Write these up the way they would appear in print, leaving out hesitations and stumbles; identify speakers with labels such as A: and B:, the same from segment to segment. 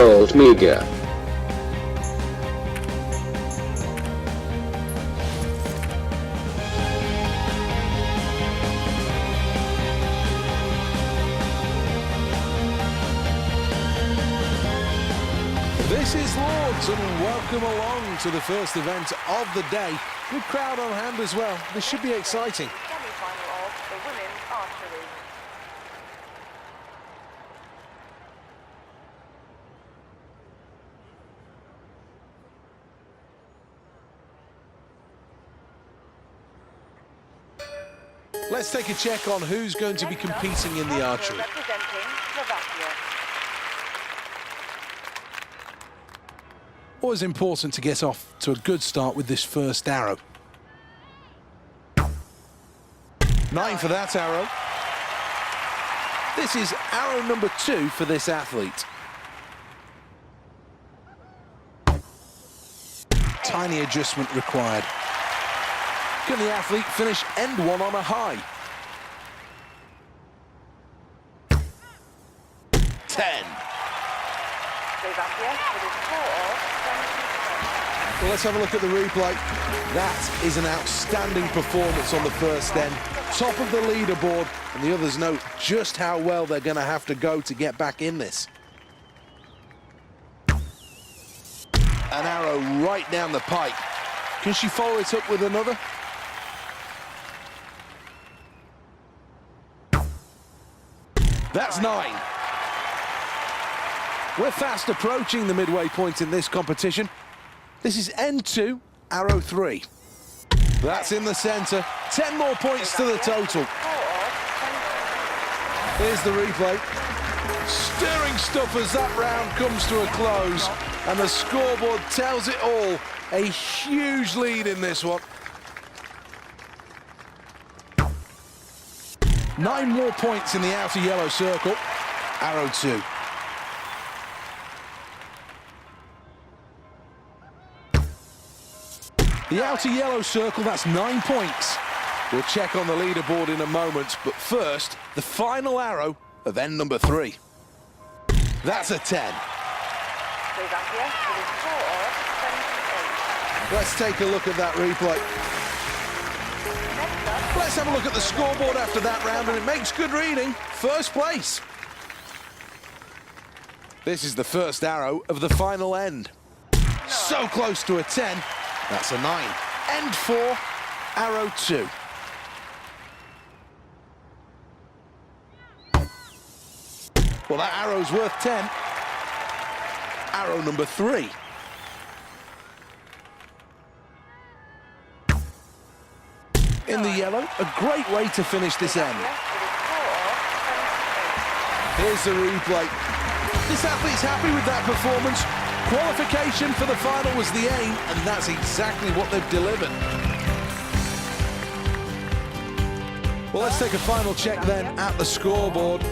A: Bold Media.
B: This is Lords, and welcome along to the first event of the day. Good crowd on hand as well. This should be exciting.
C: Semi-final of the women's archery.
B: Let's take a check on who's going to be competing in the archery.
C: Representing Slovakia.
B: Always important to get off to a good start with this first arrow. 9 for that arrow. This is arrow number 2 for this athlete. Tiny adjustment required. Can the athlete finish end one on a high? 10.
C: Slovakia with a score of 20%.
B: Well, let's have a look at the replay. That is an outstanding performance on the first end. Top of the leaderboard, and the others know just how well they're going to have to go to get back in this. An arrow right down the pipe. Can she follow it up with another? That's 9. We're fast approaching the midway point in this competition. This is end 2, arrow 3. That's in the centre. 10 more points to the total. Here's the replay. Stirring stuff as that round comes to a close, and the scoreboard tells it all. A huge lead in this one. 9 more points in the outer yellow circle. Arrow 2. The outer yellow circle, that's 9 points. We'll check on the leaderboard in a moment, but first, the final arrow of end number 3. That's a 10.
C: Slovakia with a score of 28.
B: Let's take a look at that replay.
C: Next up,
B: Let's have a look at the scoreboard after that round, and it makes good reading. First place. This is the first arrow of the final end. So close to a 10. That's a 9. End 4, arrow 2. Well, that arrow's worth 10. Arrow number 3. In the yellow, a great way to finish this end. Here's the replay. This athlete's happy with that performance. Qualification for the final was the aim, and that's exactly what they've delivered. Well, let's take a final check then at the scoreboard.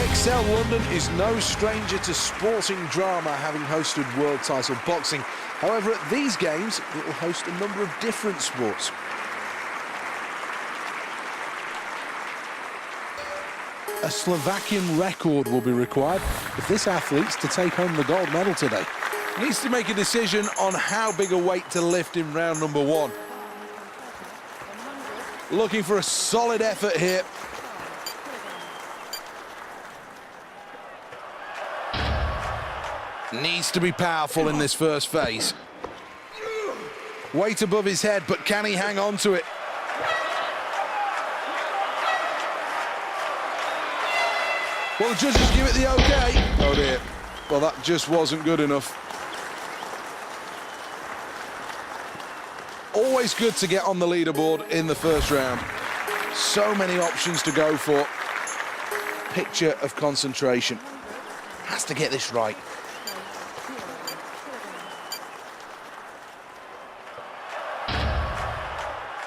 B: EXCEL London is no stranger to sporting drama, having hosted world title boxing. However, at these games, it will host a number of different sports. A Slovakian record will be required if this athlete's to take home the gold medal today. Needs to make a decision on how big a weight to lift in round number 1. Looking for a solid effort here. Needs to be powerful in this first phase. Weight above his head, but can he hang on to it? Well, the judges give it the okay. Oh dear. Well, that just wasn't good enough. Always good to get on the leaderboard in the first round. So many options to go for. Picture of concentration. Has to get this right.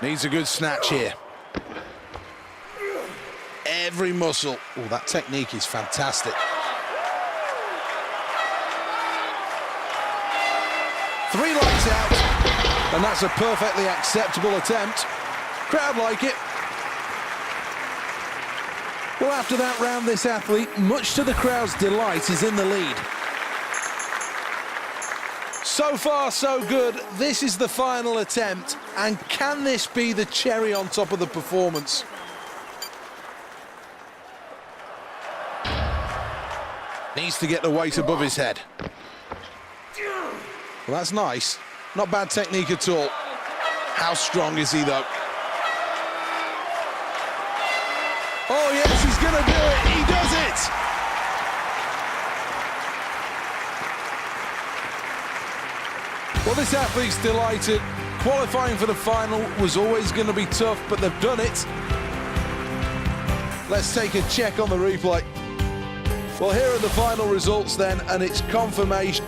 B: Needs a good snatch here. Every muscle. Oh, that technique is fantastic. 3 lights out. And that's a perfectly acceptable attempt. Crowd like it. Well, after that round, this athlete, much to the crowd's delight, is in the lead. So far, so good. This is the final attempt. And can this be the cherry on top of the performance? Needs to get the weight above his head. Well, that's nice. Not bad technique at all. How strong is he, though? Oh, yes, he's going to do it. He does it. Well, this athlete's delighted. Qualifying for the final was always going to be tough, but they've done it. Let's take a check on the replay. Well, here are the final results then, and it's confirmation.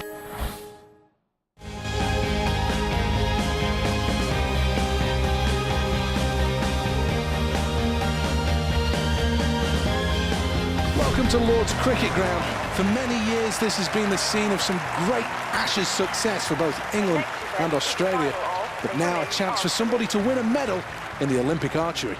B: Welcome to Lord's Cricket Ground. For many years, this has been the scene of some great Ashes success for both England and Australia. But now a chance for somebody to win a medal in the Olympic archery.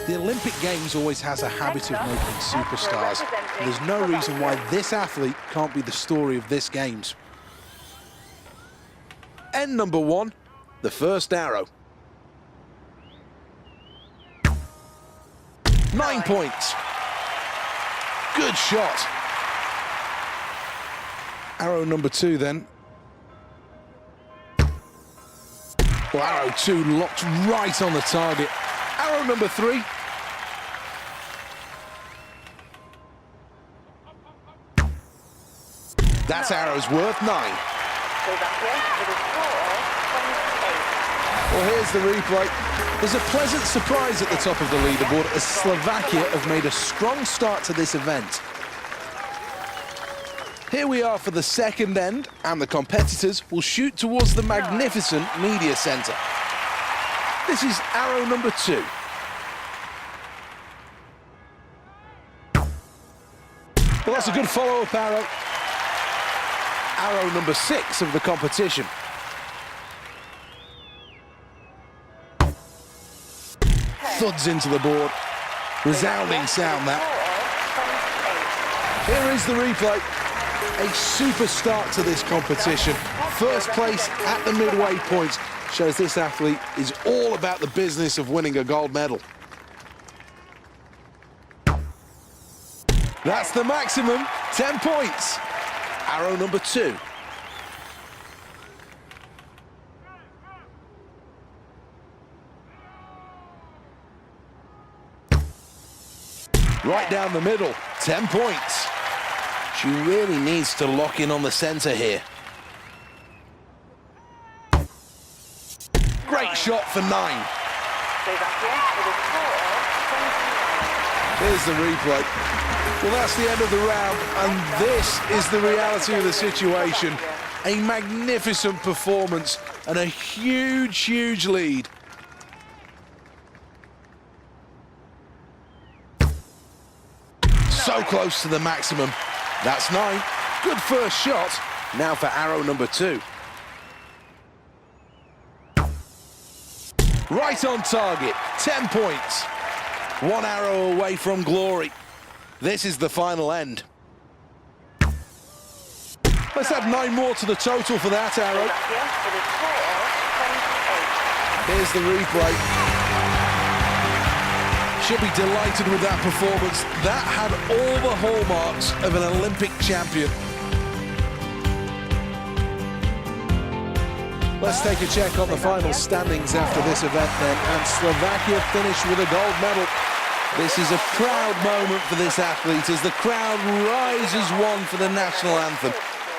B: The Olympic Games always has a habit of making superstars. There's no reason why this athlete can't be the story of this Games. End number 1, the first arrow. 9 points. Good shot. Arrow number 2 then. Well, arrow 2 locked right on the target. Arrow number 3. That arrow's worth 9. Well, here's the replay. There's a pleasant surprise at the top of the leaderboard as Slovakia have made a strong start to this event. Here we are for the second end, and the competitors will shoot towards the magnificent media centre. This is arrow number 2. Well, that's a good follow-up arrow. Arrow number 6 of the competition. Thuds into the board. Resounding sound, that. Here is the replay. A super start to this competition. First place at the midway point shows this athlete is all about the business of winning a gold medal. That's the maximum, 10 points. Arrow number 2. Right down the middle, 10 points. She really needs to lock in on the centre here. Great shot for 9. Here's the replay. Well, that's the end of the round, and this is the reality of the situation. A magnificent performance and a huge, huge lead. So close to the maximum. That's 9. Good first shot. Now for arrow number 2. Right on target. 10 points. 1 arrow away from glory. This is the final end. Let's add 9 more to the total for that arrow. Here's the replay. She'll be delighted with that performance. That had all the hallmarks of an Olympic champion. Let's take a check on the final standings after this event then, and Slovakia finished with a gold medal. This is a proud moment for this athlete as the crowd rises one for the national anthem.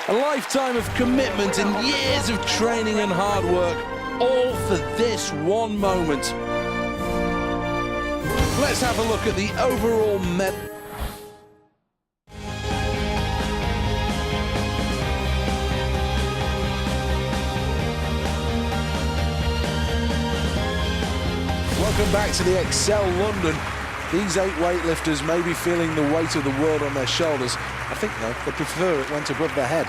B: A lifetime of commitment and years of training and hard work, all for this one moment. Let's have a look at the overall medal. Welcome back to the Excel London. These 8 weightlifters may be feeling the weight of the world on their shoulders. I think, though, they prefer it went above their head.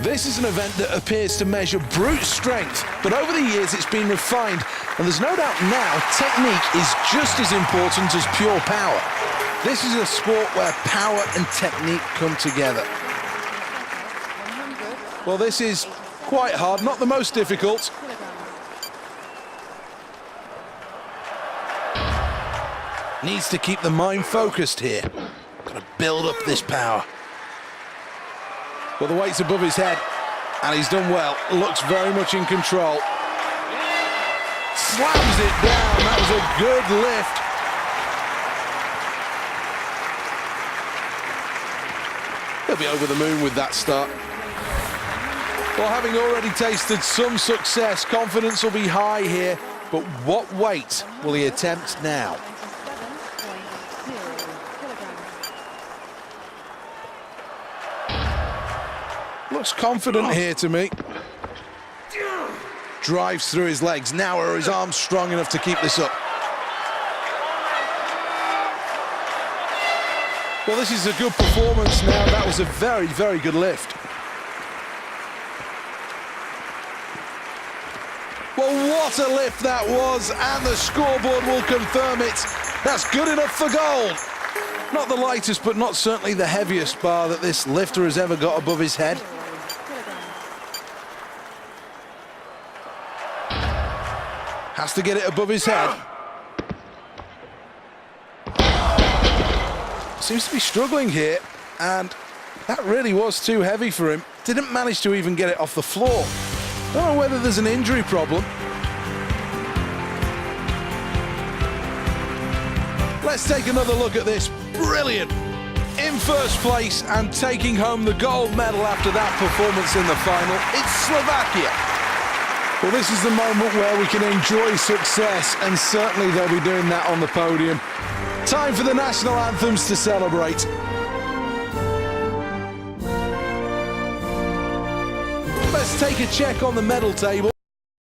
B: This is an event that appears to measure brute strength, but over the years it's been refined, and there's no doubt now technique is just as important as pure power. This is a sport where power and technique come together. Well, this is quite hard, not the most difficult. Needs to keep the mind focused here. Got to build up this power. Well, the weight's above his head, and he's done well. Looks very much in control. Slams it down. That was a good lift. He'll be over the moon with that start. Well, having already tasted some success, confidence will be high here. But what weight will he attempt now? Looks confident here to me. Drives through his legs. Now are his arms strong enough to keep this up? Well, this is a good performance now. That was a very, very good lift. Well, what a lift that was, and the scoreboard will confirm it. That's good enough for gold. Not the lightest, but not certainly the heaviest bar that this lifter has ever got above his head. Has to get it above his head. Seems to be struggling here, and that really was too heavy for him. Didn't manage to even get it off the floor. Don't know whether there's an injury problem. Let's take another look at this. Brilliant. In first place and taking home the gold medal after that performance in the final, it's Slovakia. Well, this is the moment where we can enjoy success, and certainly they'll be doing that on the podium. Time for the national anthems to celebrate. Let's take a check on the medal table.